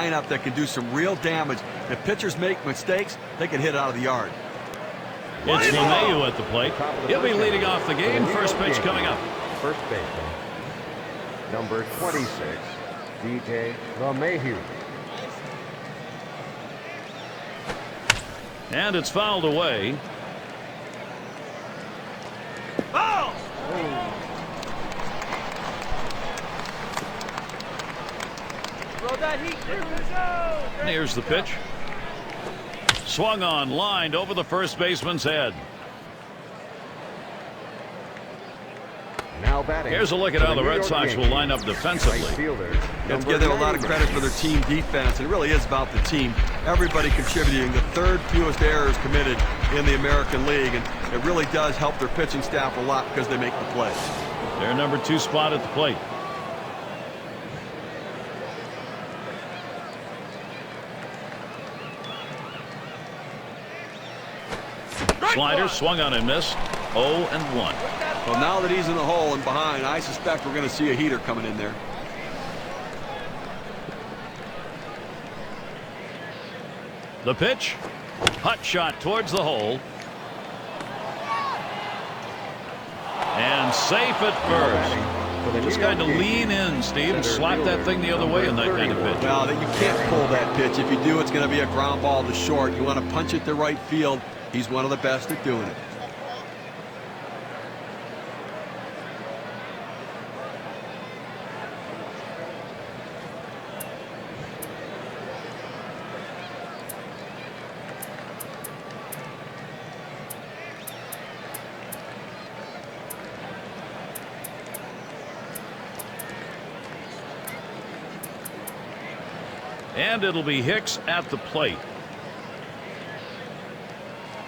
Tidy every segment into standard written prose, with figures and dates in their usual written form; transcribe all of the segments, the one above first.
lineup that can do some real damage. If pitchers make mistakes, they can hit out of the yard. It's LeMahieu at the plate. He'll be leading off the game. First pitch coming up. First baseman, number 26, DJ LeMahieu. And it's fouled away. Foul! Throw that heat. And here's the pitch. Swung on, lined over the first baseman's head. Now batting. Here's a look at how the Red Sox will line up defensively. You have to give them a lot of credit for their team defense. It really is about the team. Everybody contributing. The third fewest errors committed in the American League, and it really does help their pitching staff a lot because they make the plays. Their number 2 spot at the plate. Slider swung on and missed. 0-1. Well, now that he's in the hole and behind, I suspect we're going to see a heater coming in there. The pitch. Hot shot towards the hole. And safe at first. Just kind of lean in, Steve, and slap that thing the other way in that kind of pitch. Well, you can't pull that pitch. If you do, it's going to be a ground ball to short. You want to punch it to right field. He's one of the best at doing it. And it'll be Hicks at the plate.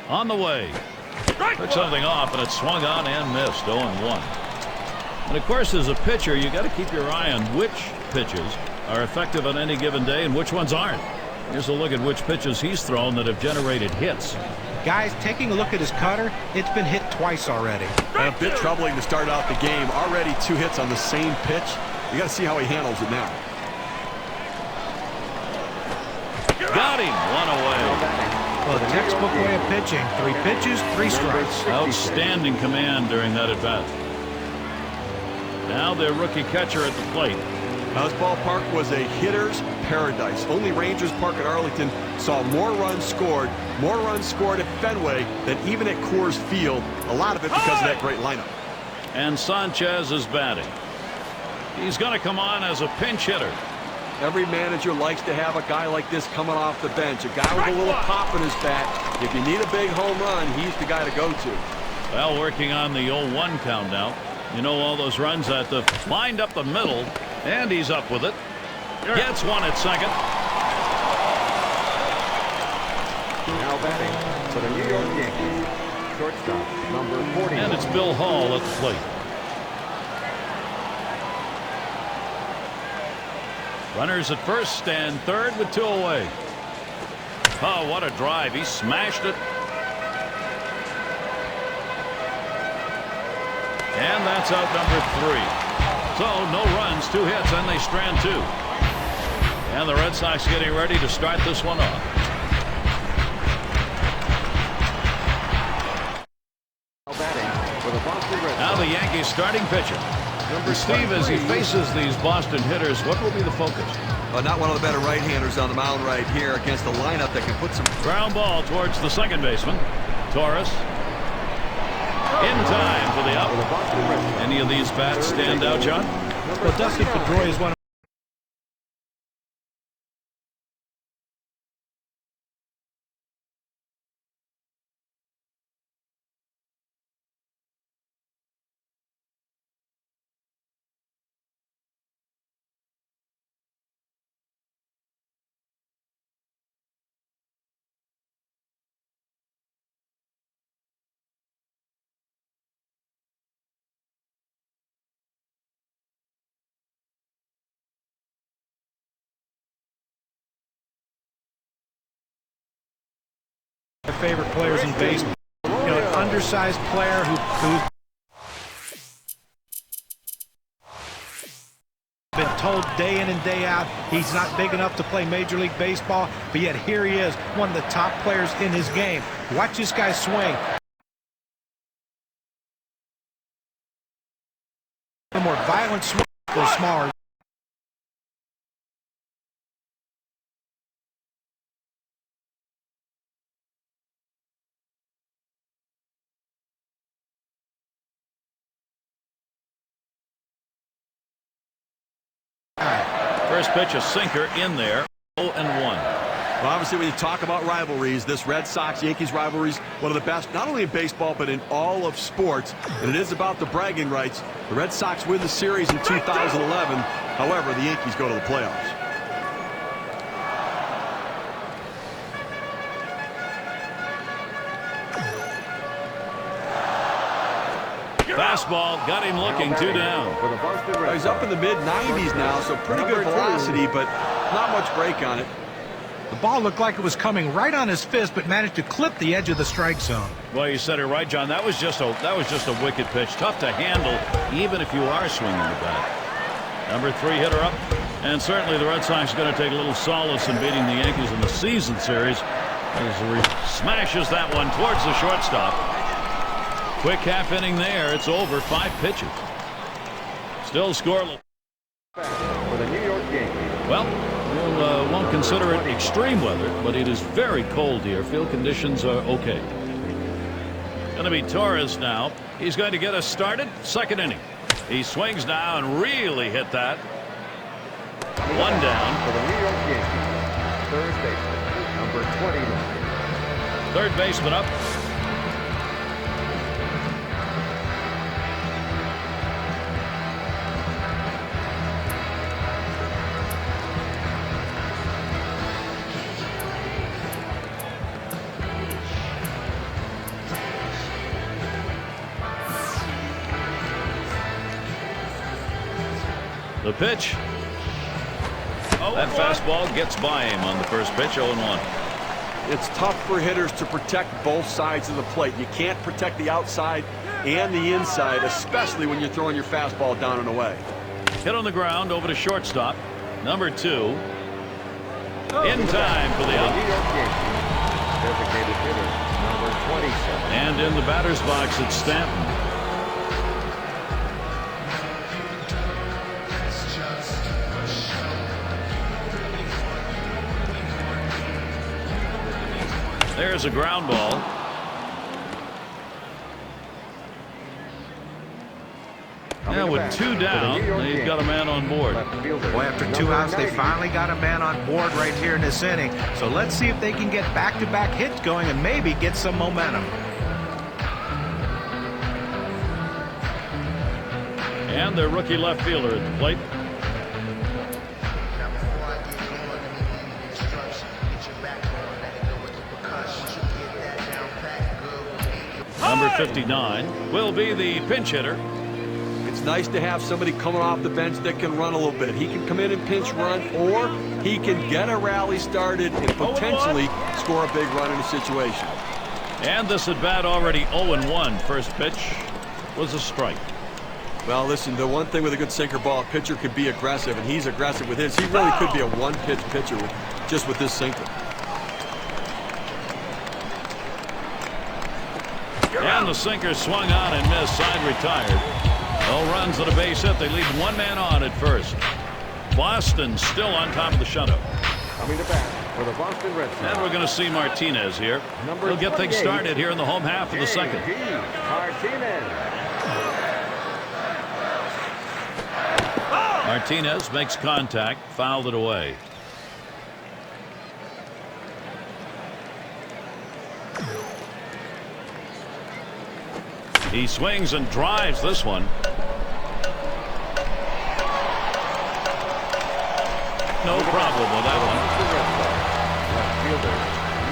On the way. Took something off, and it swung on and missed. 0-1. And of course, as a pitcher, you got to keep your eye on which pitches are effective on any given day and which ones aren't. Here's a look at which pitches he's thrown that have generated hits. Guys, taking a look at his cutter, it's been hit twice already. And a bit troubling to start out the game. Already 2 hits on the same pitch. You got to see how he handles it now. Got him. 1 away. Well, textbook way of pitching. 3 pitches, 3 strikes. Outstanding command during that at bat. Now their rookie catcher at the plate. Now, this ballpark was a hitter's paradise. Only Rangers Park at Arlington saw more runs scored at Fenway than even at Coors Field. A lot of it because of that great lineup. And Sanchez is batting. He's going to come on as a pinch hitter. Every manager likes to have a guy like this coming off the bench, a guy with a little pop in his bat. If you need a big home run, he's the guy to go to. Well, working on the 0-1 count now. You know, all those runs at the lined up the middle, and he's up with it. Gets one at second. Now batting for the New York Yankees, shortstop number 40. And it's Bill Hall at the plate. Runners at first and third with 2 away. Oh, what a drive. He smashed it. And that's out number 3. So no runs, 2 hits, and they strand 2. And the Red Sox getting ready to start this one off. Now the Yankees starting pitcher. Steve, as he faces these Boston hitters, what will be the focus? Not one of the better right-handers on the mound right here against a lineup that can put some... Ground ball towards the second baseman. Torres. In time for the out. Any of these bats stand out, John? Well, Dusty Pedroia is one of my favorite players in baseball. You know, an undersized player who's Been told day in and day out he's not big enough to play Major League Baseball, but yet here he is, one of the top players in his game. Watch this guy swing. The more violent swing, the smaller. First pitch, a sinker in there. 0-1. Well, obviously, when you talk about rivalries, this Red Sox-Yankees rivalry is one of the best, not only in baseball, but in all of sports. And it is about the bragging rights. The Red Sox win the series in 2011. However, the Yankees go to the playoffs. Fastball got him looking, 2 down. For the Boston Red He's up in the mid-90s now, so pretty good velocity, but not much break on it. The ball looked like it was coming right on his fist, but managed to clip the edge of the strike zone. Well, you said it right, John. That was just a wicked pitch. Tough to handle, even if you are swinging the bat. Number 3 hitter up, and certainly the Red Sox are going to take a little solace in beating the Yankees in the season series as he smashes that one towards the shortstop. Quick half inning there. It's over. 5 pitches. Still scoreless. For the New York Yankees. Well, we won't consider it extreme weather, but it is very cold here. Field conditions are okay. Going to be Torres now. He's going to get us started. Second inning. He swings now and really hit that. 1 down. For the New York Yankees. Third baseman, number 29. Third baseman up. The pitch. That fastball gets by him on the first pitch. 0-1. It's tough for hitters to protect both sides of the plate. You can't protect the outside and the inside, especially when you're throwing your fastball down and away. Hit on the ground over to shortstop. Number 2. In time for the New out. York Yankees. Designated hitter, number 27. And in the batter's box, it's Stanton. There's a ground ball. Now with 2 down, they've got a man on board. Boy, after 2 outs, they finally got a man on board right here in this inning. So let's see if they can get back-to-back hits going and maybe get some momentum. And their rookie left fielder at the plate. Number 59 will be the pinch hitter. It's nice to have somebody coming off the bench that can run a little bit. He can come in and pinch run, or he can get a rally started and potentially score a big run in a situation. And this at bat already 0-1. First pitch was a strike. Well, listen, the one thing with a good sinker ball, a pitcher could be aggressive, and he's aggressive with his. He really could be a one-pitch pitcher just with this sinker. And the sinker swung on and missed. Side retired. No runs and a base hit. They leave 1 man on at first. Boston still on top of the shutout. Coming to bat for the Boston Red Sox. And we're going to see Martinez here. He'll get things started here in the home half of the second. Martinez makes contact, fouled it away. He swings and drives this one. No problem with that one. Left fielder,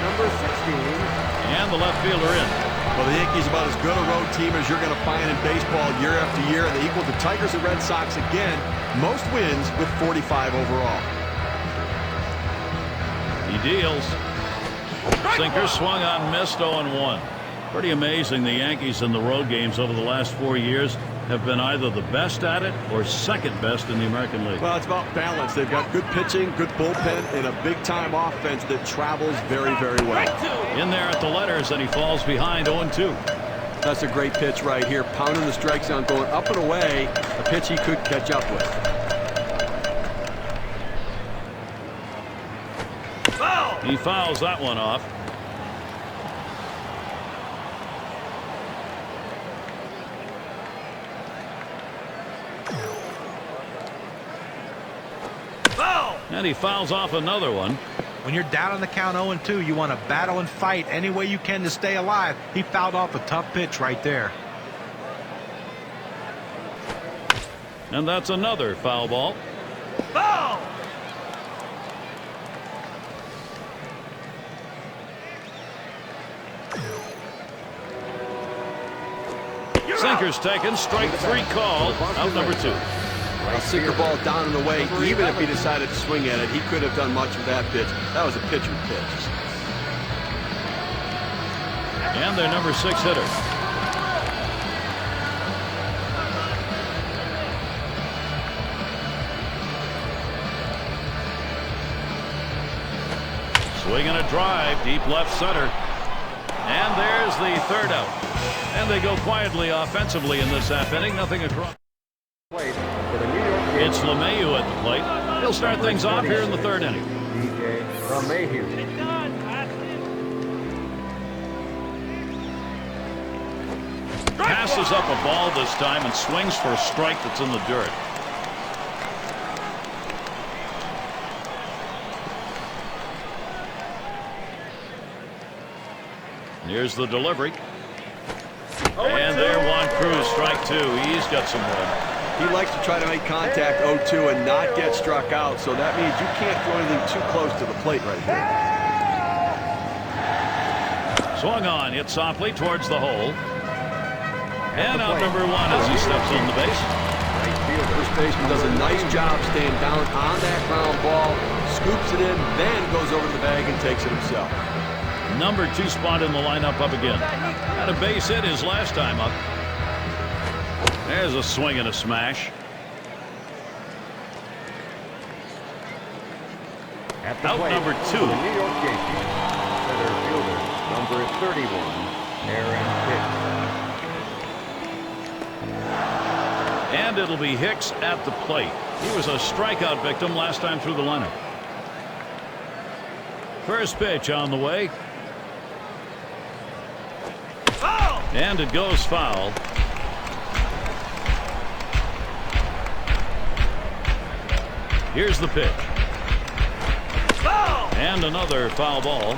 number 16. And the left fielder in. Well, the Yankees are about as good a road team as you're going to find in baseball year after year. They equal the Tigers and Red Sox again. Most wins with 45 overall. He deals. Sinker swung on, missed. 0-1. Pretty amazing, the Yankees in the road games over the last 4 years. have been either the best at it or second best in the American League. Well, it's about balance. They've got good pitching, good bullpen, and a big-time offense that travels very, very well. In there at the letters, and he falls behind 0-2. That's a great pitch right here. Pounding the strike zone, going up and away. A pitch he could catch up with. Foul! He fouls that one off. Foul! And he fouls off another one. When you're down on the count 0-2, you want to battle and fight any way you can to stay alive. He fouled off a tough pitch right there. And that's another foul ball. Foul! Sinker's taken. Strike 3 called. Out number 2. A sinker ball down and away. Even if he decided to swing at it, he couldn't have done much with that pitch. That was a pitcher pitch. And their number 6 hitter. Swing and a drive, deep left center. And there's the third out. And they go quietly offensively in this half inning. Nothing across. Plate for the New York Yankees. It's LeMahieu at the plate. He'll start things off here in the third inning. DJ LeMahieu. It's done. That's it. Passes up a ball this time and swings for a strike that's in the dirt. Here's the delivery. And there, Juan Cruz, strike 2. He's got some room. He likes to try to make contact 0-2 and not get struck out, so that means you can't throw anything too close to the plate right here. Swung on, hit softly towards the hole. And out number 1 as he steps on the base. First baseman does a nice job staying down on that ground ball, scoops it in, then goes over to the bag and takes it himself. Number 2 spot in the lineup up again. Had a base hit his last time up. There's a swing and a smash. At the Out plate number 2. for the New York Yankees. Center fielder, number 31, Aaron Hicks. And it'll be Hicks at the plate. He was a strikeout victim last time through the lineup. First pitch on the way. Foul! And it goes foul. Here's the pitch. Foul! And another foul ball.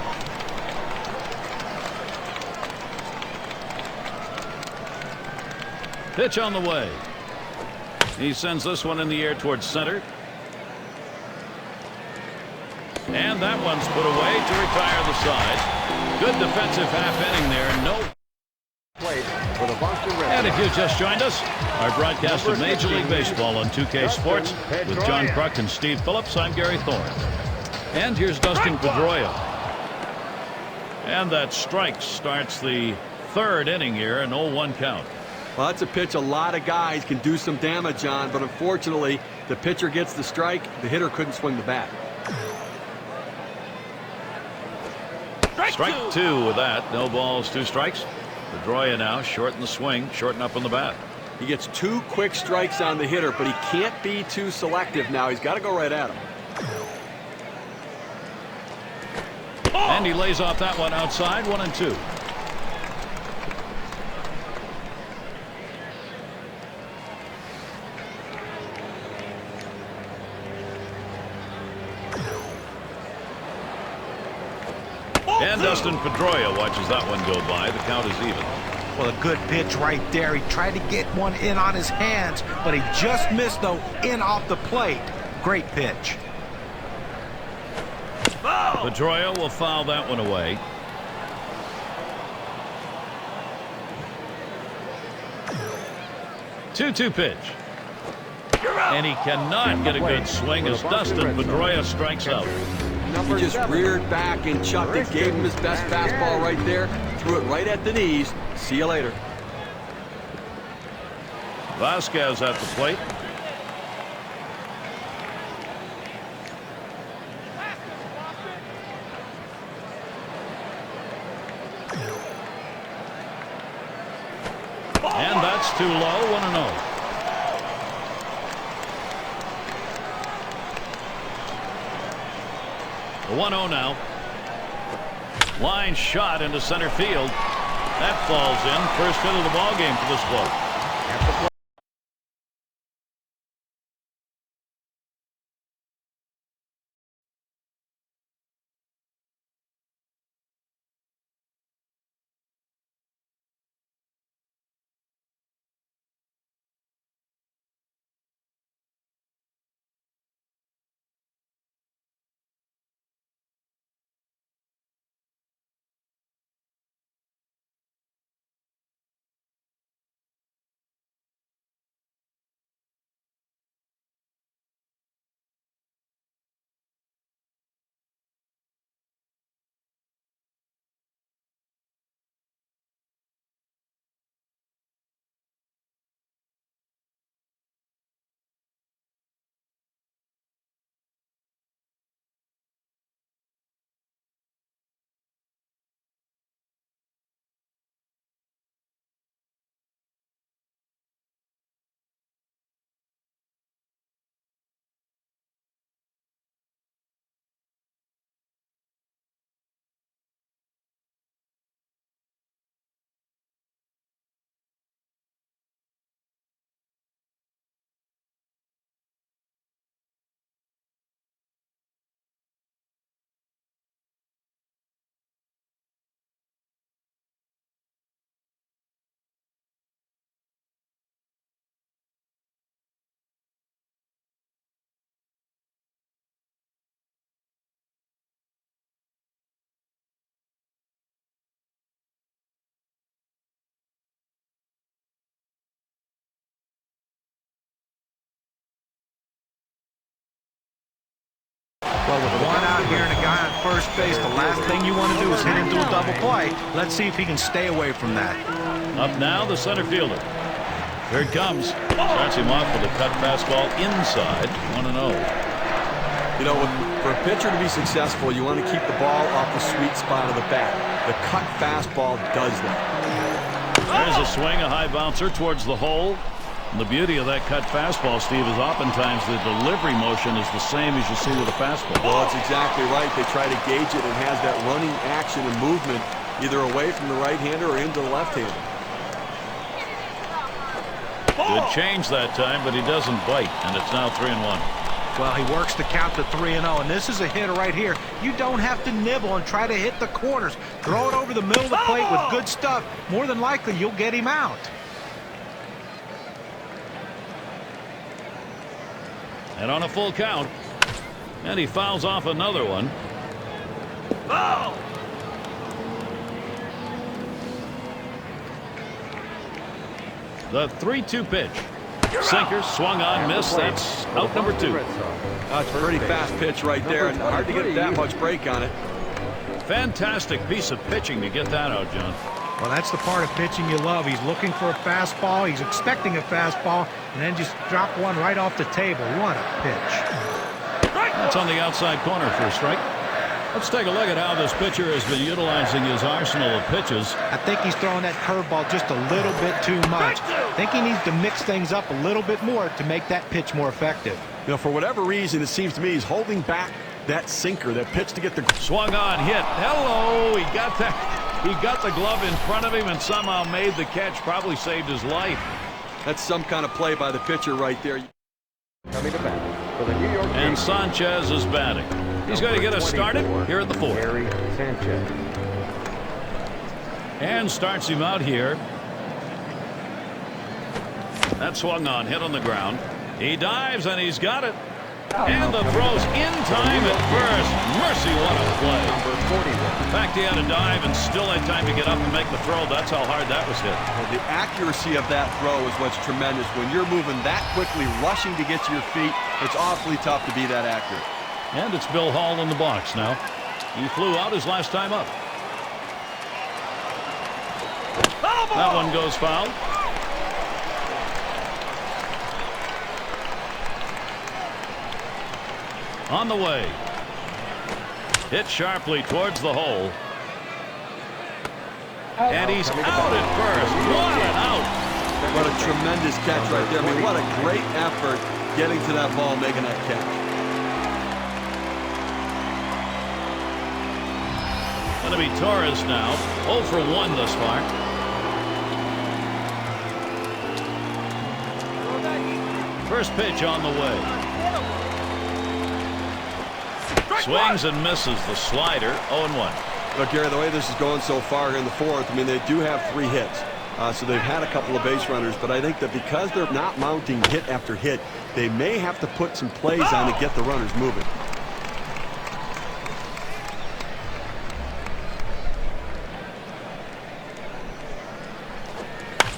Pitch on the way. He sends this one in the air towards center. And that one's put away to retire the side. Good defensive half inning there. No. Plate for the Boston Red And if Sox. you just joined us, our broadcast of Major League Baseball on 2K Sports with John Kruk and Steve Phillips. I'm Gary Thorne. And here's Dustin Pedroia. And that strike starts the third inning here, an 0-1 count. Well, that's a pitch a lot of guys can do some damage on, but unfortunately, the pitcher gets the strike. The hitter couldn't swing the bat. Strike 2 with that. No balls, 2 strikes. Pedroia now shorten the swing, shorten up on the bat. He gets 2 quick strikes on the hitter, but he can't be too selective now. He's got to go right at him. And he lays off that one outside, 1-2. And Dustin Pedroia watches that one go by. The count is even. Well, a good pitch right there. He tried to get one in on his hands, but he just missed, though, in off the plate. Great pitch. Foul! Pedroia will foul that one away. Two-two pitch. And he cannot get a good swing as Dustin Pedroia strikes out. He just reared back and chucked it, gave him his best fastball right there, threw it right at the knees. See you later. Vasquez at the plate. And that's too low. 1-0. The 1-0 now. Line shot into center field. That falls in. First hit of the ball game for this bloke. Well, with one out here and a guy on first base, the last thing you want to do is hit into a double play. Let's see if he can stay away from that. Up now, the center fielder. Here it comes. Starts him off with a cut fastball inside. 1-0. You know, for a pitcher to be successful, you want to keep the ball off the sweet spot of the bat. The cut fastball does that. There's a swing, a high bouncer towards the hole. And the beauty of that cut fastball, Steve, is oftentimes the delivery motion is the same as you see with a fastball. Well, that's exactly right. They try to gauge it and has that running action and movement either away from the right-hander or into the left-hander. Good change that time, but he doesn't bite, and it's now 3-1. Well, he works the count to 3-0, and this is a hitter right here. You don't have to nibble and try to hit the corners. Throw it over the middle of the plate with good stuff. More than likely, you'll get him out. And on a full count, and he fouls off another one. Foul! The 3-2 pitch. Sinker swung on, missed. That's out number 2. That's a pretty fast pitch right there, and hard to get that much break on it. Fantastic piece of pitching to get that out, John. Well, that's the part of pitching you love. He's looking for a fastball. He's expecting a fastball, and then just drop one right off the table. What a pitch. That's on the outside corner for a strike. Let's take a look at how this pitcher has been utilizing his arsenal of pitches. I think he's throwing that curveball just a little bit too much. I think he needs to mix things up a little bit more to make that pitch more effective. You know, for whatever reason, it seems to me he's holding back that sinker, that pitch to get the... Swung on, hit. Hello, he got that. He got the glove in front of him and somehow made the catch. Probably saved his life. That's some kind of play by the pitcher right there. Coming to bat for the New York And Yankees. Sanchez is batting. He's going to get us started here in the 4th. Gary Sanchez. And starts him out here. That swung on, hit on the ground. He dives and he's got it. And the throw's in time at first. Mercy, what a play. Number 41. In fact, he had to dive and still had time to get up and make the throw. That's how hard that was hit. Well, the accuracy of that throw is what's tremendous. When you're moving that quickly, rushing to get to your feet, it's awfully tough to be that accurate. And it's Bill Hall in the box now. He flew out his last time up. That one goes foul. On the way. Hit sharply towards the hole. And he's out at first. What an out. What a tremendous catch right there. I mean, what a great effort getting to that ball, making that catch. Going to be Torres now. 0 for 1 thus far. First pitch on the way. Swings and misses the slider. 0-1. Look, Gary, the way this is going so far here in the fourth, I mean, they do have 3 hits. So they've had a couple of base runners, but I think that because they're not mounting hit after hit, they may have to put some plays on to get the runners moving.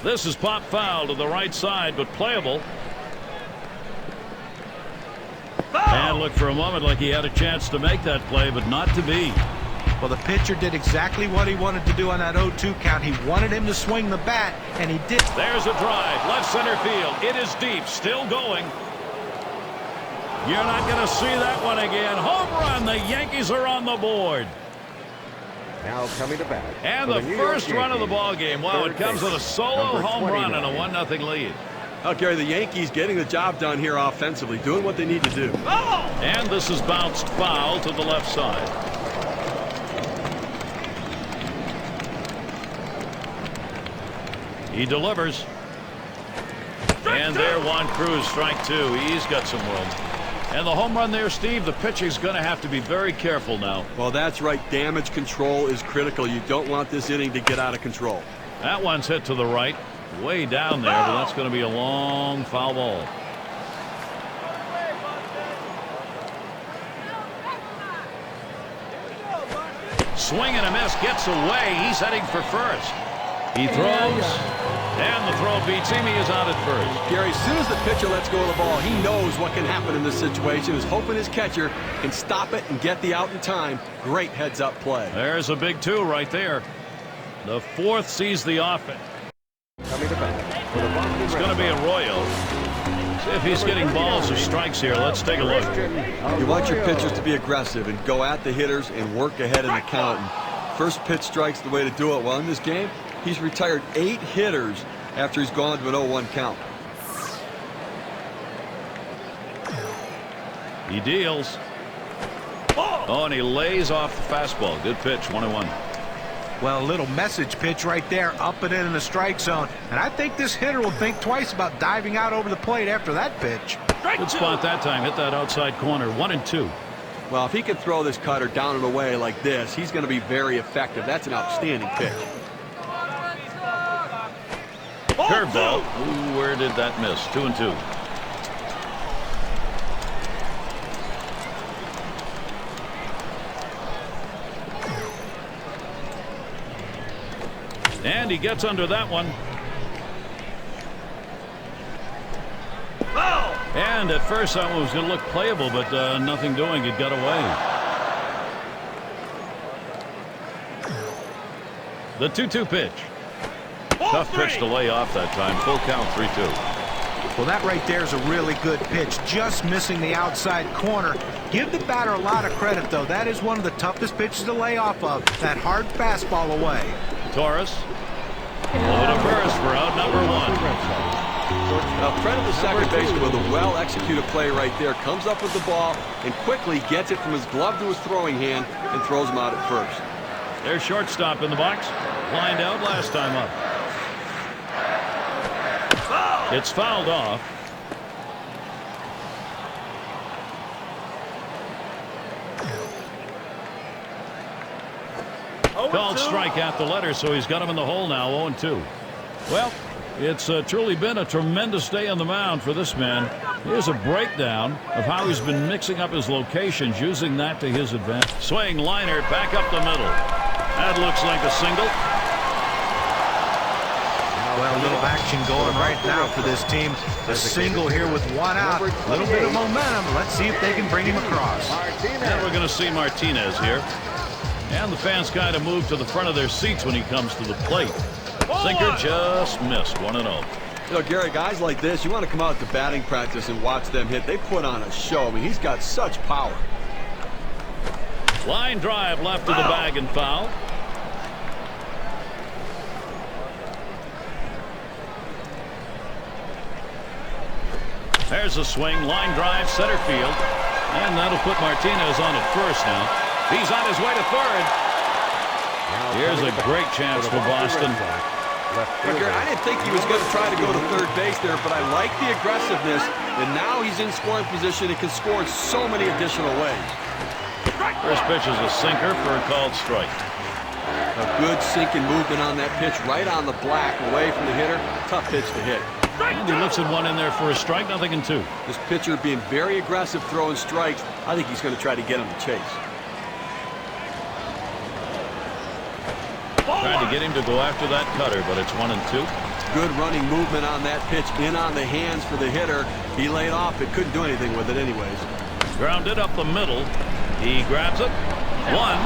This is pop foul to the right side, but playable. And look for a moment like he had a chance to make that play, but not to be. Well, the pitcher did exactly what he wanted to do on that 0-2 count. He wanted him to swing the bat, and he did. There's a drive. Left center field. It is deep. Still going. You're not going to see that one again. Home run. The Yankees are on the board. Now coming to bat. And for the New York first run of the Yankees, ball game. Wow, it comes with a solo number home run and a 29. 1-0 lead. Oh, Gary, the Yankees getting the job done here offensively, doing what they need to do. And this is bounced foul to the left side. He delivers. And there, Juan Cruz, strike 2. He's got some room. And the home run there, Steve, the pitcher's going to have to be very careful now. Well, that's right. Damage control is critical. You don't want this inning to get out of control. That one's hit to the right. Way down there, but that's going to be a long foul ball. Swing and a miss. Gets away. He's heading for first. He throws. And the throw beats him. He is out at first. Gary, as soon as the pitcher lets go of the ball, he knows what can happen in this situation. He's hoping his catcher can stop it and get the out in time. Great heads-up play. There's a big 2 right there. The fourth sees the offense. Coming to bat for the Boston It's going to be Arroyo. See if he's getting balls or strikes here. Let's take a look. You want your pitchers to be aggressive and go at the hitters and work ahead in the count. And first pitch strikes the way to do it. Well, in this game, he's retired 8 hitters after he's gone to an 0-1 count. He deals. Oh, and he lays off the fastball. Good pitch, 1-1. Well, a little message pitch right there, up and in the strike zone. And I think this hitter will think twice about diving out over the plate after that pitch. Good spot that time. Hit that outside corner. 1-2. Well, if he can throw this cutter down and away like this, he's going to be very effective. That's an outstanding pitch. Curveball. Ooh, where did that miss? 2-2. And he gets under that one. And at first I was going to look playable, but nothing doing. It got away. The 2-2 pitch. Tough pitch to lay off that time. Full count, 3-2. Well, that right there is a really good pitch. Just missing the outside corner. Give the batter a lot of credit, though. That is one of the toughest pitches to lay off of. That hard fastball away. Torres. Over to first for out number 1. Now, credit the second baseman with a well-executed play right there. Comes up with the ball and quickly gets it from his glove to his throwing hand and throws him out at first. There's shortstop in the box. Lined out last time up. It's fouled off. Called strike at the letter, so he's got him in the hole now, 0-2. Well, it's truly been a tremendous day on the mound for this man. Here's a breakdown of how he's been mixing up his locations, using that to his advantage. Swing liner back up the middle. That looks like a single. Well, a little action going right now for this team. A single here with 1 out. A little bit of momentum. Let's see if they can bring him across. And we're going to see Martinez here. And the fans kind of move to the front of their seats when he comes to the plate. Sinker just missed. 1-0. You know, Gary, guys like this, you want to come out to batting practice and watch them hit. They put on a show. I mean, he's got such power. Line drive left of the bag and foul. There's a swing, line drive, center field. And that'll put Martinez on at first now. He's on his way to third. Here's a great chance for Boston. I didn't think he was going to try to go to third base there, but I like the aggressiveness. And now he's in scoring position and can score in so many additional ways. First pitch is a sinker for a called strike. A good sinking movement on that pitch, right on the black, away from the hitter. Tough pitch to hit. And he looks at one in there for a strike, nothing in two. This pitcher being very aggressive throwing strikes. I think he's going to try to get him to chase. Trying to get him to go after that cutter, but it's 1-2. Good running movement on that pitch, in on the hands for the hitter. He laid off it, couldn't do anything with it anyways. Grounded up the middle. He grabs it. One.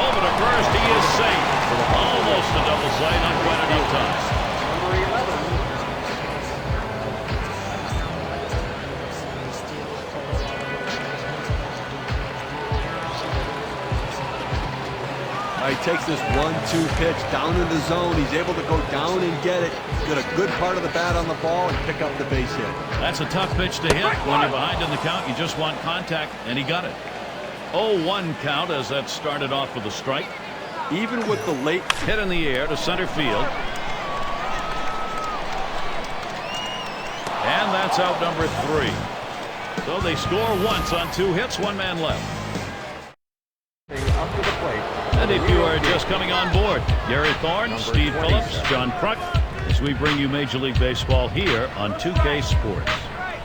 Over to first. He is safe. Almost a double play, not quite enough time. He takes this 1-2 pitch down in the zone. He's able to go down and get it. Get a good part of the bat on the ball and pick up the base hit. That's a tough pitch to hit. When you're behind in the count, you just want contact, and he got it. 0-1 count as that started off with a strike. Even with the late hit in the air to center field. And that's out number 3. So they score once on 2 hits, 1 man left. Up to the plate. And if you are just coming on board, Gary Thorne, Steve Phillips, John Kruk, as we bring you Major League Baseball here on 2K Sports.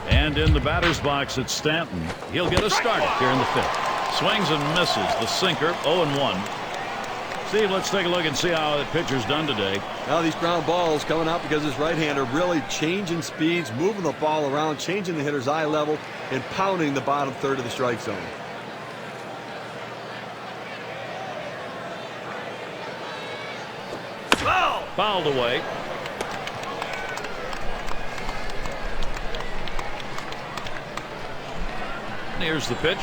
And in the batter's box at Stanton, he'll get a start here in the 5th. Swings and misses the sinker, 0-1. Steve, let's take a look and see how the pitcher's done today. Now these ground balls coming out because his right-hander really changing speeds, moving the ball around, changing the hitter's eye level, and pounding the bottom third of the strike zone. Fouled away. Here's the pitch.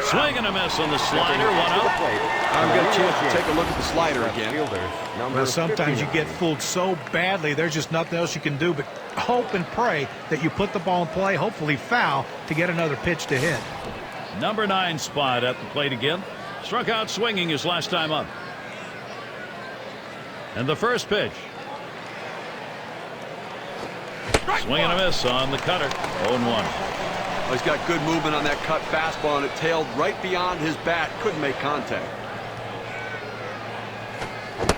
Swing and a miss on the slider. 1 out. I've got a chance to take a look at the slider again. Well, sometimes you get fooled so badly, there's just nothing else you can do but hope and pray that you put the ball in play, hopefully foul, to get another pitch to hit. Number 9 spot at the plate again. Struck out swinging his last time up. And the first pitch. Swing and a miss on the cutter. 0-1. Oh, he's got good movement on that cut fastball, and it tailed right beyond his bat. Couldn't make contact.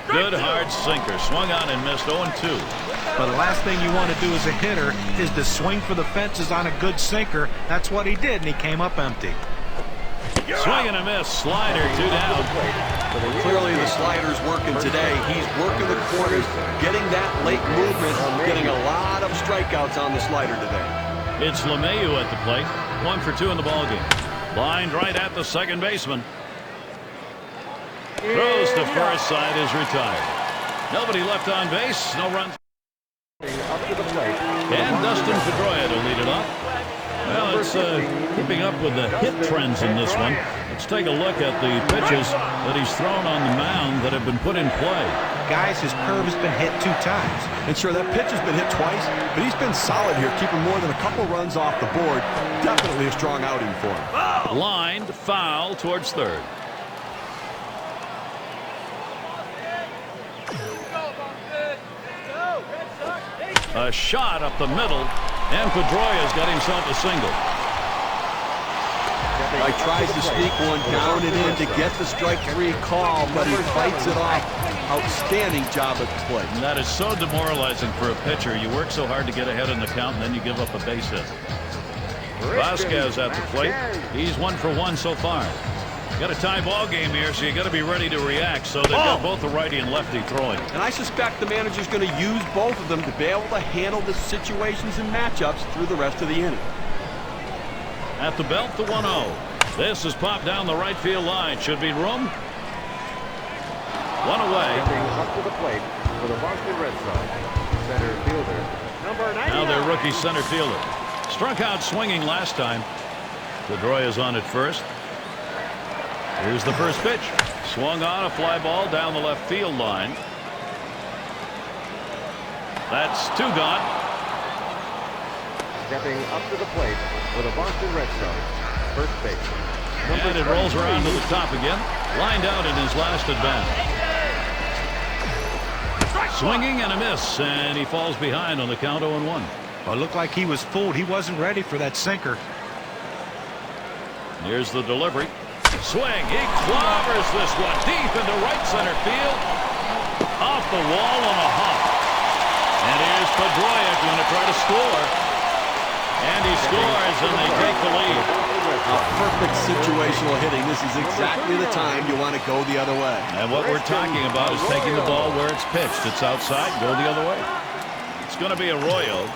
Good hard sinker. Swung on and missed. 0-2. But the last thing you want to do as a hitter is to swing for the fences on a good sinker. That's what he did, and he came up empty. Swing and a miss. Slider, 2 down. Clearly the slider's working today. He's working the corners, getting that late movement, getting a lot of strikeouts on the slider today. It's LeMahieu at the plate. 1 for 2 in the ballgame. Lined right at the second baseman. Throws to first, side is retired. Nobody left on base. No runs. Up to the plate. And Dustin Pedroia to lead it off. Well, it's keeping up with the hit trends in this one. Let's take a look at the pitches that he's thrown on the mound that have been put in play. Guys, his curve has been hit 2 times. And sure, that pitch has been hit twice, but he's been solid here, keeping more than a couple runs off the board. Definitely a strong outing for him. Lined foul towards third. A shot up the middle, and Pedroia's got himself a single. He tries to sneak one down and in to get the strike 3 call, but he fights it off. Outstanding job at the plate. And that is so demoralizing for a pitcher. You work so hard to get ahead in the count, and then you give up a base hit. Vasquez at the plate. He's 1 for 1 so far. Got a tie ball game here, so you got to be ready to react. So they've got both the righty and lefty throwing. And I suspect the manager's going to use both of them to be able to handle the situations and matchups through the rest of the inning. At the belt, the 1-0. This is popped down the right field line. Should be room. 1 away. Up to the plate for the Boston Red Sox. center fielder, number 99. Now their rookie center fielder. Struck out swinging last time. Pedroia is on at first. Here's the first pitch. Swung on, a fly ball down the left field line. That's 2 gone. Stepping up to the plate for the Boston Red Sox, first base. And it rolls around to the top again. Lined out in his last at bat. Swinging and a miss, and he falls behind on the count 0-1. Well, it looked like he was fooled. He wasn't ready for that sinker. Here's the delivery. Swing. He clobbers this one deep into right center field. Off the wall on a hop. And here's Pedroia going to try to score. And he scores, and they take the lead. Perfect situational hitting. This is exactly the time you want to go the other way. And what we're talking about is taking the ball where it's pitched. It's outside, go the other way. It's going to be Arroyo.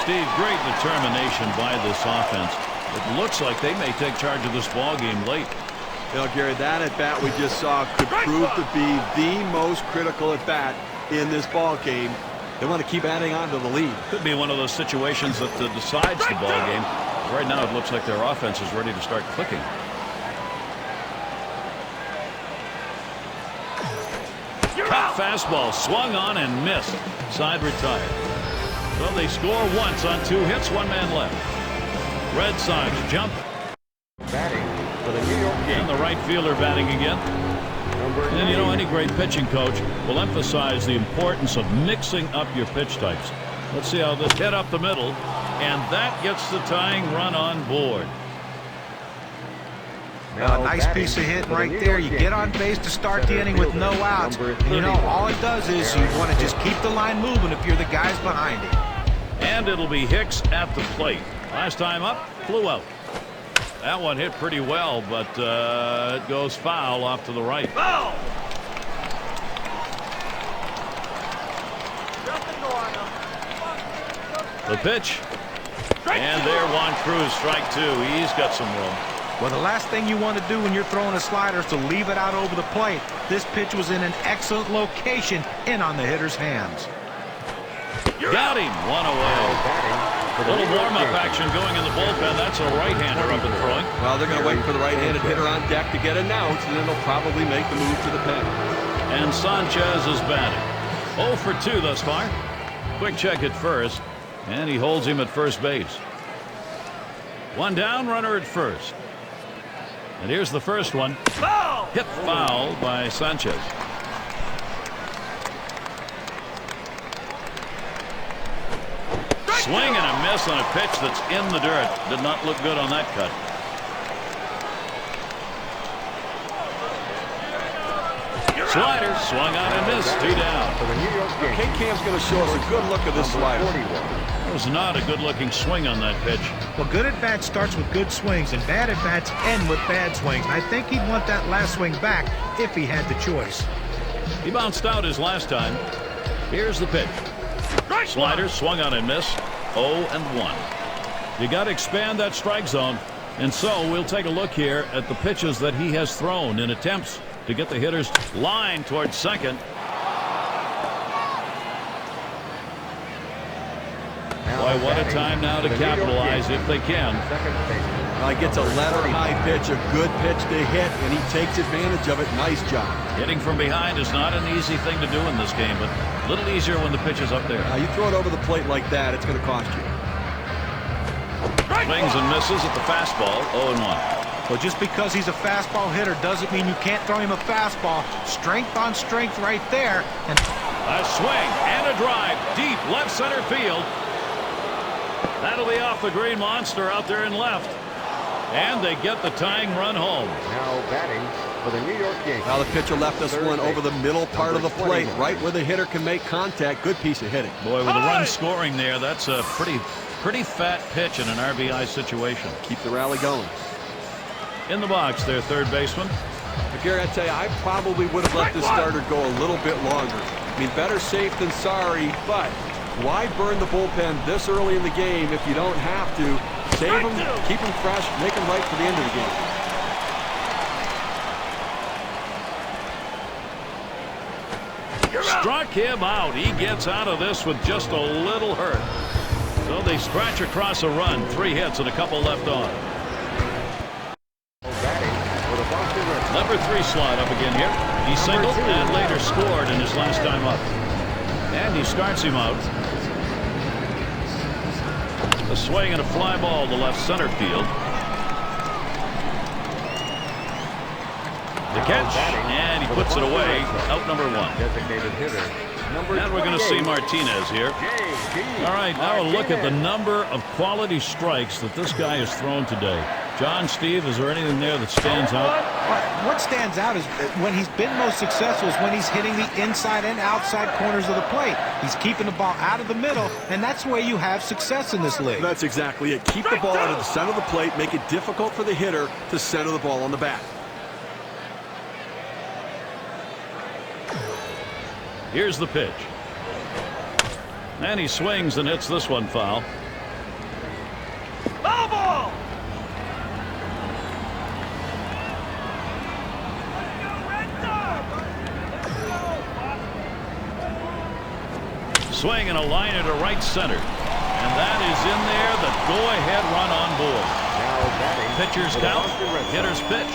Steve, great determination by this offense. It looks like they may take charge of this ball game late. You know, Gary, that at-bat we just saw could prove to be the most critical at-bat in this ball game. They want to keep adding on to the lead. Could be one of those situations that decides the ball game. Right now it looks like their offense is ready to start clicking. Cut fastball swung on and missed. Side retired. Well, they score once on 2 hits, 1 man left. Red Sox jump. Batting for the New York Yankees. And the right fielder batting again. And you know, any great pitching coach will emphasize the importance of mixing up your pitch types. Let's see how this hit up the middle, and that gets the tying run on board. A nice piece of hitting right there. You get on base to start the inning with no outs. And you know, all it does is you want to just keep the line moving if you're the guys behind it. And it'll be Hicks at the plate. Last time up, flew out. That one hit pretty well, but it goes foul off to the right. Foul! The pitch. And there, Juan Cruz, strike 2. He's got some room. Well, the last thing you want to do when you're throwing a slider is to leave it out over the plate. This pitch was in an excellent location in on the hitter's hands. Got him. 1 away. A little warm-up action going in the bullpen. That's a right-hander up and throwing. Well, they're going to wait for the right-handed hitter on deck to get announced, and then they'll probably make the move to the pen. And Sanchez is batting. 0 for 2 thus far. Quick check at first, and he holds him at first base. 1 down, runner at first. And here's the first one. Foul! Hit foul by Sanchez. Swing and a miss on a pitch that's in the dirt. Did not look good on that cut. Slider swung on and missed. 2 down. K-Cam's going to show us a good look at this slider. It was not a good-looking swing on that pitch. Well, good at-bat starts with good swings, and bad at-bats end with bad swings. I think he'd want that last swing back if he had the choice. He bounced out his last time. Here's the pitch. Slider swung on and missed. 0-1. You got to expand that strike zone. And so we'll take a look here at the pitches that he has thrown in attempts to get the hitters lined towards second. Boy, what a time now to capitalize if they can. He gets a letter-high pitch, a good pitch to hit, and he takes advantage of it. Nice job. Hitting from behind is not an easy thing to do in this game, but a little easier when the pitch is up there. You throw it over the plate like that, it's going to cost you. Swings and misses at the fastball. 0-1. Well, just because he's a fastball hitter doesn't mean you can't throw him a fastball. Strength on strength right there. And a swing and a drive deep left center field. That'll be off the Green Monster out there in left. And they get the tying run home. Now batting for the New York Yankees. Now the pitcher left us one over the middle part of the plate, right where the hitter can make contact. Good piece of hitting. Boy, with the run scoring there, that's a pretty fat pitch in an RBI situation. Keep the rally going. In the box, their third baseman. But Gary, I tell you, I probably would have let this starter go a little bit longer. I mean, better safe than sorry, but why burn the bullpen this early in the game if you don't have to? Save them, keep them fresh, make them right for the end of the game. struck him out. He gets out of this with just a little hurt. So they scratch across a run. 3 hits and a couple left on. Number 3 slot up again here. He singled and later scored in his last time up. And he starts him out. A swing and a fly ball to left center field. The catch, and he puts it away. Out number 1. Designated hitter. And we're going to see Martinez here. All right, now a look at the number of quality strikes that this guy has thrown today. John, Steve, is there anything there that stands out? What stands out is when he's been most successful is when he's hitting the inside and outside corners of the plate. He's keeping the ball out of the middle, and that's the way you have success in this league. That's exactly it. Keep the ball out of the center of the plate, make it difficult for the hitter to center the ball on the bat. Here's the pitch. And he swings and hits this one foul. Foul ball! Swing and a liner to right center. And that is in there, the go-ahead run on board. Pitcher's count, hitter's pitch.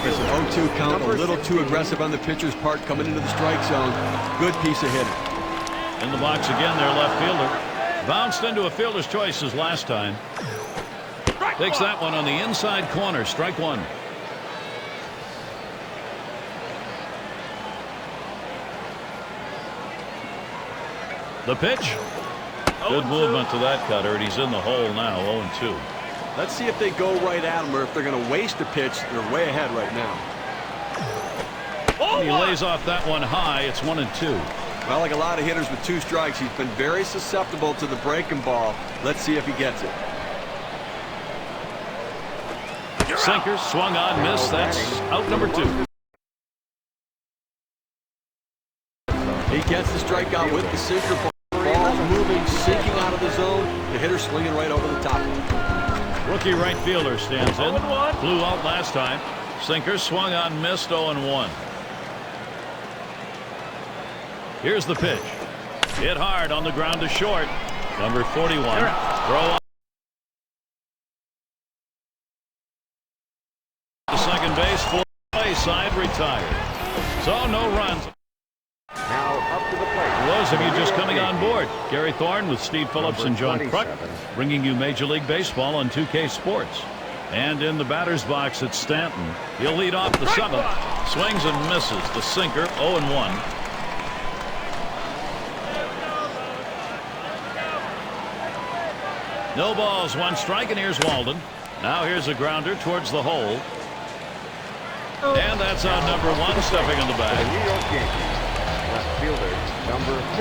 It's an 0-2 count, a little too aggressive on the pitcher's part coming into the strike zone. Good piece of hitting. In the box again, their left fielder. Bounced into a fielder's choice his last time. Takes that one on the inside corner, strike 1. The pitch. Good movement to that cutter, and he's in the hole now, 0-2. Let's see if they go right at him or if they're going to waste a pitch. They're way ahead right now. He lays off that one high. It's 1-2. Well, like a lot of hitters with 2 strikes, he's been very susceptible to the breaking ball. Let's see if he gets it. Sinker, swung on, missed. That's out number 2. He gets the strikeout with the sinker. Ball's moving, sinking out of the zone. The hitter swinging right over the top. Rookie right fielder stands in. Flew out last time. Sinker swung on, missed. 0-1. Here's the pitch. Hit hard on the ground to short. Number 41. Throw on to second base. Full play side retired. So no runs. Now up to the plate. For those of you just coming on board, Gary Thorne with Steve Phillips and John Kruk bringing you Major League Baseball on 2K Sports. And in the batter's box, it's Stanton. He'll lead off the 7th. Swings and misses. The sinker, 0-1. No balls, 1 strike, and here's Walden. Now here's a grounder towards the hole. And that's out number 1, stepping in the The bag. New York Yankees. Left fielder,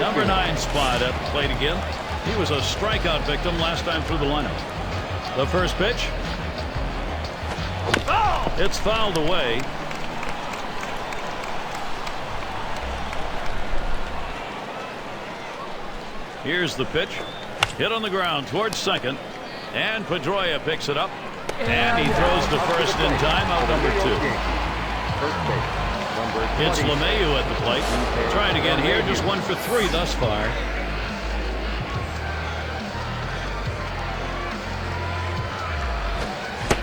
Number 9 spot at the plate again. He was a strikeout victim last time through the lineup. The first pitch. It's fouled away. Here's the pitch. Hit on the ground towards second. And Pedroia picks it up. And he throws to first in time, out number 2. First base. Number It's 20. LeMahieu at the plate. Trying again here, just 1 for 3 thus far.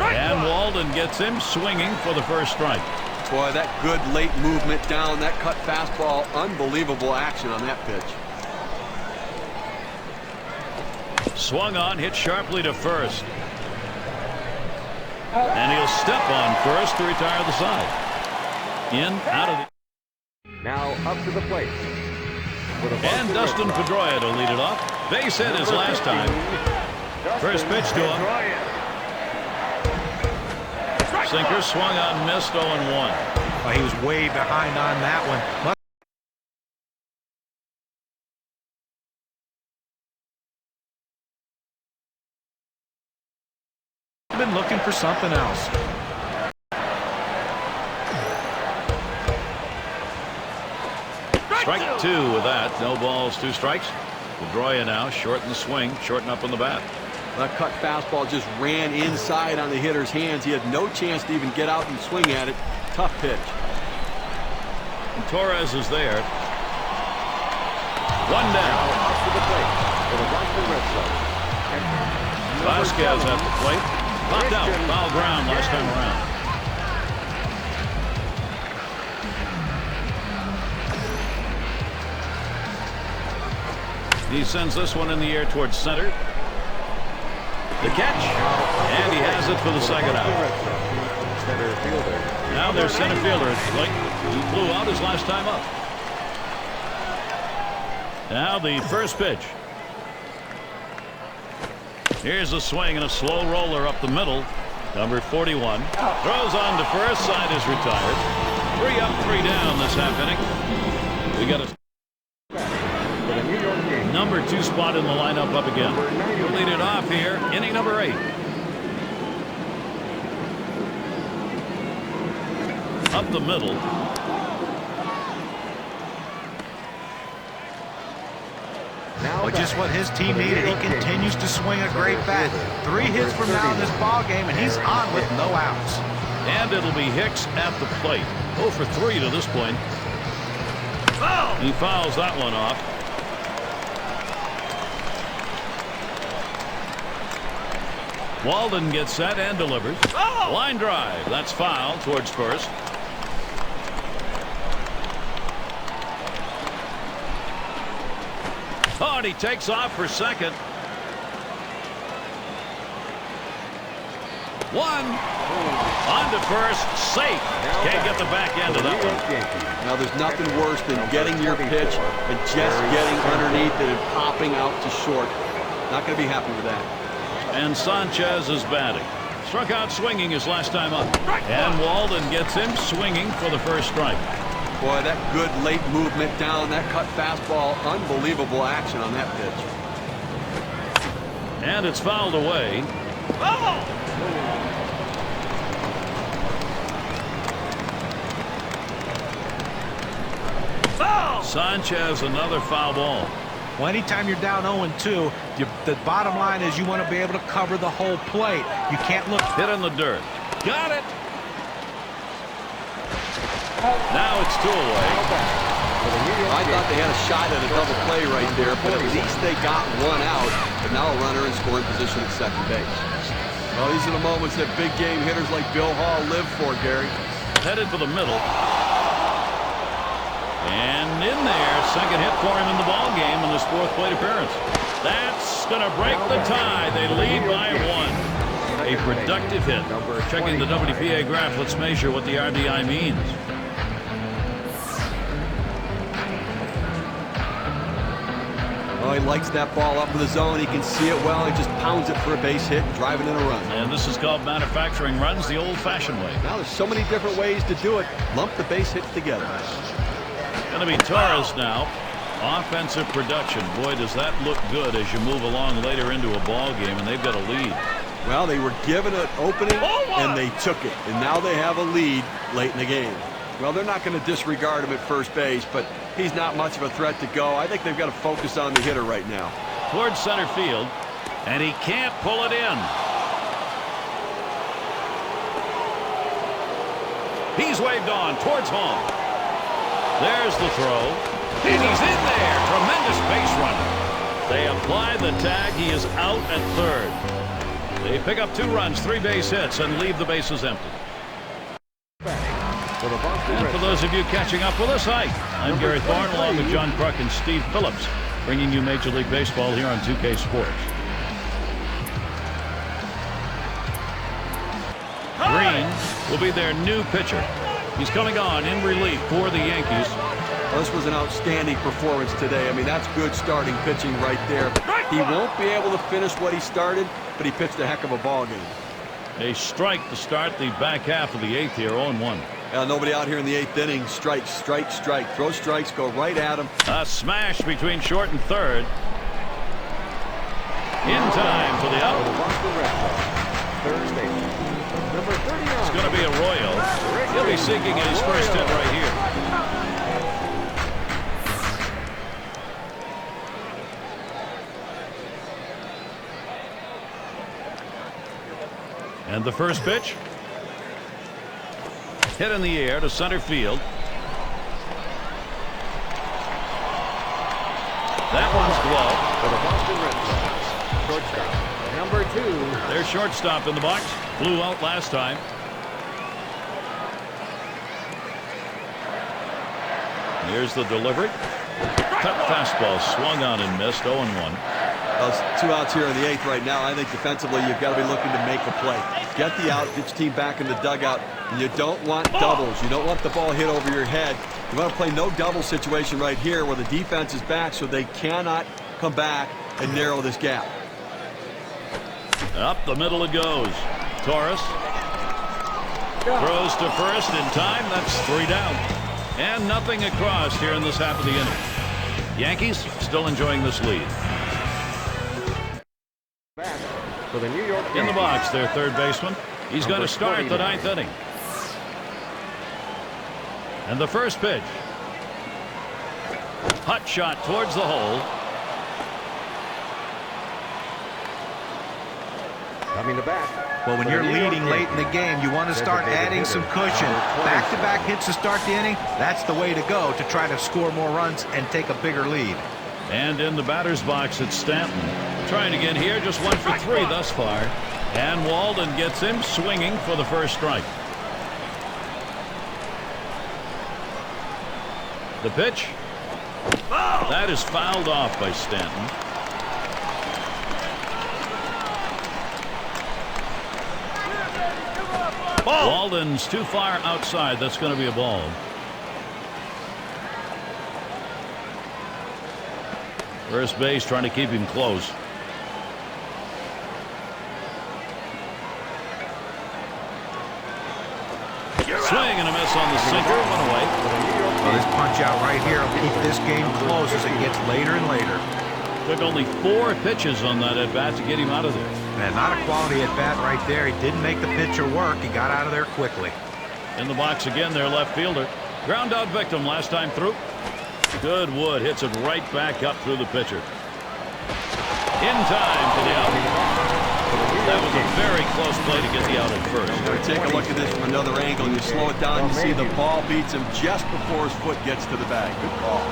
And Walden gets him swinging for the first strike. Boy, that good late movement down, that cut fastball, unbelievable action on that pitch. Swung on, hit sharply to first. And he'll step on first to retire the side. In, out of the... Now up to the plate. For the And Boston Dustin Red Sox. Pedroia to lead it off. Base hit his last time. First pitch to him. Sinker swung on, missed. 0-1. Oh, he was way behind on that one. Been looking for something else. Strike 2 with that. No balls, 2 strikes. Pedroia now shorten the swing, shorten up on the bat. That cut fastball just ran inside on the hitter's hands. He had no chance to even get out and swing at it. Tough pitch. And Torres is there. One down. Now up to the plate for the Boston Red Sox. Vasquez at the plate. Knocked out. Foul ground last time around. He sends this one in the air towards center. The catch. And he has it for the second out. Center fielder. Now there's center fielder at the plate. He flew out his last time up. Now the first pitch. Here's a swing and a slow roller up the middle. Number 41 throws on to first. Side is retired. 3 up, 3 down this half inning. We got a number 2 spot in the lineup up again. We'll lead it off here. Inning number 8. Up the middle. Well, just what his team needed. He continues to swing a great bat. 3 hits from now in this ball game, and he's on with no outs. And it'll be Hicks at the plate. 0 for 3 to this point. He fouls that one off. Walden gets set and delivers. Line drive. That's foul towards first. Oh, and he takes off for second. 1 on to first. Safe. Can't get the back end of that one. Now there's nothing worse than getting your pitch and just getting underneath it and popping out to short. Not going to be happy with that. And Sanchez is batting. Struck out swinging his last time up. And Walden gets him swinging for the first strike. Boy, that good late movement down, that cut fastball, unbelievable action on that pitch. And it's fouled away. Sanchez, another foul ball. Well, anytime you're down 0-2, the bottom line is you want to be able to cover the whole plate. You can't look. Hit in the dirt. Got it. Now it's 2 away. I thought they had a shot at a double play right there, but at least they got 1 out. But now a runner in scoring position at second base. Well, these are the moments that big game hitters like Bill Hall live for, Gary. Headed for the middle. And in there, second hit for him in the ball game in this 4th plate appearance. That's going to break the tie. They lead by 1. A productive hit. Checking the WPA graph, let's measure what the RBI means. Oh, he likes that ball up in the zone. He can see it well. He just pounds it for a base hit, driving in a run. And this is called manufacturing runs the old-fashioned way. Now there's so many different ways to do it. Lump the base hits together. Going to be Torres now. Offensive production. Boy, does that look good as you move along later into a ball game, and they've got a lead. Well, they were given an opening, and they took it. And now they have a lead late in the game. Well, they're not going to disregard him at first base, but he's not much of a threat to go. I think they've got to focus on the hitter right now. Towards center field, and he can't pull it in. He's waved on towards home. There's the throw, and he's in there. Tremendous base running. They apply the tag. He is out at third. They pick up 2 runs, 3 base hits, and leave the bases empty. And for those of you catching up with us, hi, I'm Gary Thorne along with John Kruk and Steve Phillips, bringing you Major League Baseball here on 2K Sports. Green will be their new pitcher. He's coming on in relief for the Yankees. Well, this was an outstanding performance today. I mean, that's good starting pitching right there. He won't be able to finish what he started, but he pitched a heck of a ball game. A strike to start the back half of the 8th here, 0-1. Nobody out here in the 8th inning. Strike, strike, strike. Throw strikes, go right at him. A smash between short and third. In time for the out. It's going to be Arroyo. He'll be seeking his first hit right here. And the first pitch. Hit in the air to center field. That one's gloved. For the Boston Red Sox, shortstop, number 2. Their shortstop in the box. Flew out last time. Here's the delivery. Cut fastball swung on and missed. 0-1. Well, 2 outs here in the 8th right now. I think defensively you've got to be looking to make a play. Get the out, get your team back in the dugout. And you don't want doubles. You don't want the ball hit over your head. You want to play no double situation right here where the defense is back so they cannot come back and narrow this gap. Up the middle it goes. Torres throws to first in time. That's 3 down. And nothing across here in this half of the inning. Yankees still enjoying this lead. Back for the New York In the Yankees. box, their third baseman. He's going to start the 9th inning. And the first pitch. Hot shot towards the hole. Coming to bat. Well, when you're leading late in the game, you want to start adding some cushion. Back-to-back hits to start the inning, that's the way to go to try to score more runs and take a bigger lead. And in the batter's box, it's Stanton. Trying again here, just 1 for 3 thus far. And Walden gets him swinging for the first strike. The pitch. That is fouled off by Stanton. Walden's too far outside. That's going to be a ball. First base trying to keep him close. Swing and a miss on the sinker. 1 away. Well, this punch out right here will keep this game close as it gets later and later. Took only 4 pitches on that at bat to get him out of there. Man, not a quality at bat right there. He didn't make the pitcher work. He got out of there quickly. In the box again, their left fielder. Ground out victim last time through. Goodwood hits it right back up through the pitcher. In time for the out. That was a very close play to get the out at first. Take a look at this from another angle. You slow it down, you see the ball beats him just before his foot gets to the bag. Good call.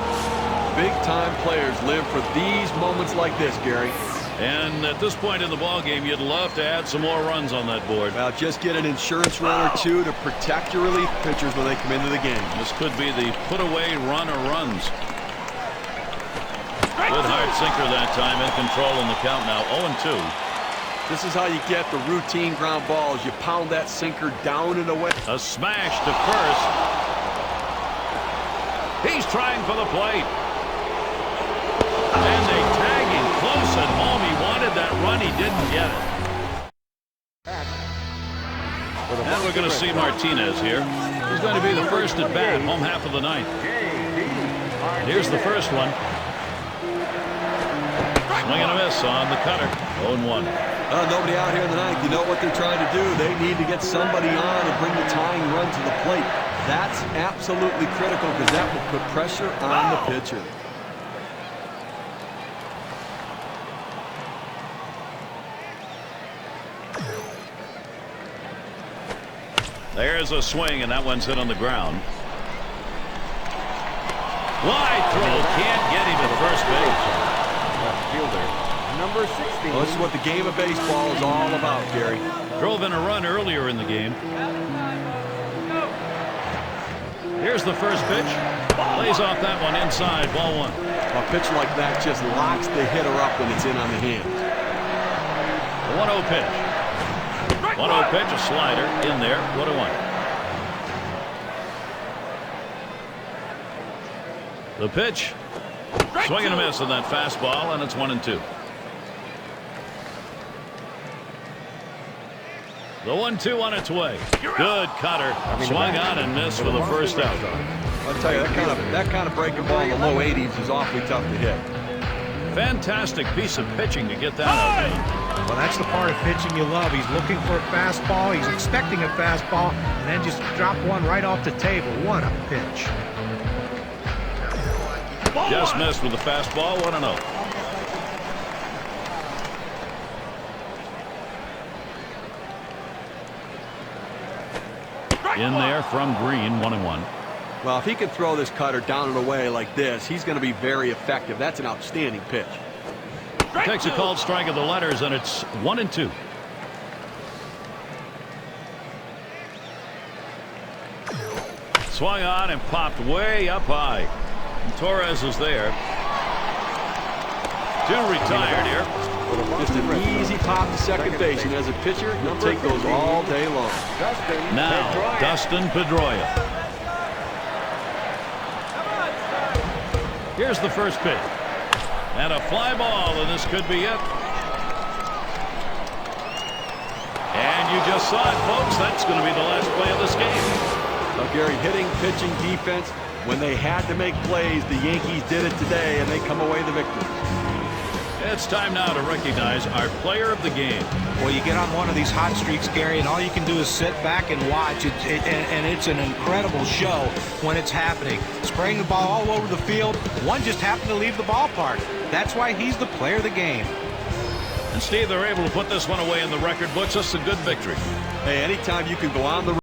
Big-time players live for these moments like this, Gary. And at this point in the ball game, you'd love to add some more runs on that board. Well, just get an insurance run or 2 to protect your relief pitchers when they come into the game. This could be the put-away run or runs. Good hard sinker that time, in control in the count now. 0-2. This is how you get the routine ground balls. You pound that sinker down and away. A smash to first. He's trying for the plate. And they tag him close at home. He wanted that run. He didn't get it. And we're going to see Martinez here. He's going to be the first at bat, home half of the 9th. Here's the first one. Swing and a miss on the cutter. 0-1. Nobody out here in the 9th. You know what they're trying to do. They need to get somebody on and bring the tying run to the plate. That's absolutely critical because that will put pressure on the pitcher. There's a swing, and that one's hit on the ground. Wide throw. Can't get him at first base. Left fielder, number 16. Well, this is what the game of baseball is all about, Gary. Drove in a run earlier in the game. Here's the first pitch. Lays off that one inside. Ball 1. A pitch like that just locks the hitter up when it's in on the hand. The 1-0 pitch. 1-0 pitch, a slider in there. 1-1. The pitch. Swing and a miss on that fastball, and it's 1-2. The 1-2 on its way. Good cutter. Swung on and missed for the first out. I'll tell you, that kind of breaking ball in the low 80s is awfully tough to hit. Fantastic piece of pitching to get that out. Well, that's the part of pitching you love. He's looking for a fastball. He's expecting a fastball, and then just drop one right off the table. What a pitch. Just missed with the fastball. 1-0. In there from Green. 1-1. Well, if he can throw this cutter down and away like this, he's going to be very effective. That's an outstanding pitch. Takes a called strike at the letters, and it's 1-2. Swung on and popped way up high. And Torres is there. 2 retired here. Just an easy pop to second base, and as a pitcher, you'll take those all day long. Now, Dustin Pedroia. Here's the first pitch. And a fly ball, and this could be it. And you just saw it, folks. That's going to be the last play of this game. Now, Gary, hitting, pitching, defense, when they had to make plays, the Yankees did it today, and they come away the victors. It's time now to recognize our player of the game. Well, you get on one of these hot streaks, Gary, and all you can do is sit back and watch. And it's an incredible show when it's happening. Spraying the ball all over the field. One just happened to leave the ballpark. That's why he's the player of the game. And Steve, they're able to put this one away in the record books. That's a good victory. Hey, anytime you can go on the